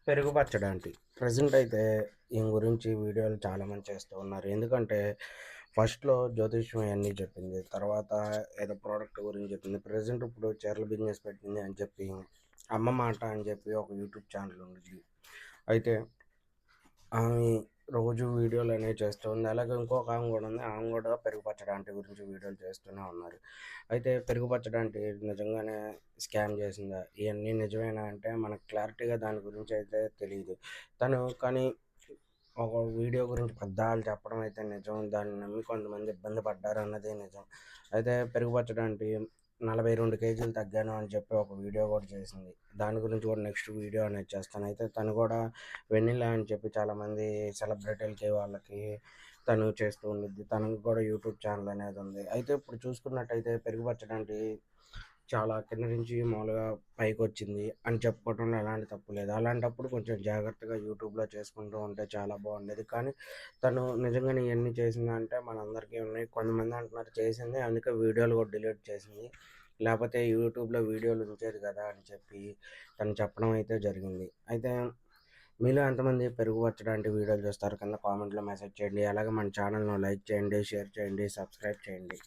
పెరుగు పచ్చడి aunty. Present అయితే ఈమె గురించి వీడియోలు చాలామంది చేస్తూ ఉన్నారు. ఎందుకంటే ఫస్ట్‌లో జ్యోతిష్యం అయన్నీ చెప్పింది. తర్వాత ఏదో ప్రోడక్ట్ గురించి చెప్పింది. ప్రెజెంట్ ఇప్పుడు చీరల బిజినెస్ పెట్టింది అని చెప్పి, అమ్మ మాట అని చెప్పి ఒక యూట్యూబ్ ఛానల్ ఉండిద్ది. అయితే ఆమె రోజు వీడియోలనేవి చేస్తూ ఉంది. అలాగే ఇంకొక ఆమె గూడా ఉంది. ఆమె గూడా పెరుగు పచ్చడి ఆంటీ గురించి వీడియోలు చేస్తూనే ఉన్నారు. అయితే పెరుగు పచ్చడి ఆంటీ నిజంగానే స్కామ్ చేసిందా? ఇయన్నీ నిజమేనా అంటే మనకు క్లారిటీగా దాని గురించి అయితే తెలీదు. తను కానీ ఒక వీడియో గురించి అబద్ధాలు చెప్పడం అయితే నిజం. దాన్ని నమ్మి కొంతమంది ఇబ్బంది పడ్డారన్నదే నిజం. అయితే పెరుగు పచ్చడి ఆంటీ 42 కేజీలు తగ్గాను అని చెప్పి ఒక వీడియో కూడా చేసింది. దాని గురించి కూడా నెక్స్ట్ వీడియో అనేది చేస్తాను. అయితే తను కూడా వెన్నెల అని చెప్పి చాలామంది సెలబ్రిటీలకి వాళ్ళకి తను చేస్తూ ఉండిద్ది. తనకు కూడా యూట్యూబ్ ఛానల్ అనేది ఉంది. అయితే ఇప్పుడు చూసుకున్నట్టయితే పెరుగు పచ్చడి ఆంటీ చాలా కింద నుంచి మామూలుగా పైకొచ్చింది అని చెప్పుకోవడంలో ఎలాంటి తప్పు లేదు. అలాంటప్పుడు కొంచెం జాగ్రత్తగా యూట్యూబ్‌లో చేసుకుంటూ ఉంటే చాలా బాగుండేది. కానీ తను నిజంగానే ఇయన్నీ చేసిందంటే మనందరికీ ఉన్నాయి. కొంతమంది అంటున్నారు చేసింది అందుకే వీడియోలు కూడా డిలీట్ చేసింది. లేపోతే యూట్యూబ్‌లో వీడియోలు ఉంచేది కదా! అని చెప్పి తను చెప్పడం అయితే జరిగింది. అయితే మీలో ఎంతమంది పెరుగు పచ్చడి వీడియోలు చూస్తారు? కింద కామెంట్‌లో మెసేజ్ చేయండి. అలాగే మన ఛానల్‌ను లైక్ చేయండి, షేర్ చేయండి, సబ్స్క్రైబ్ చేయండి.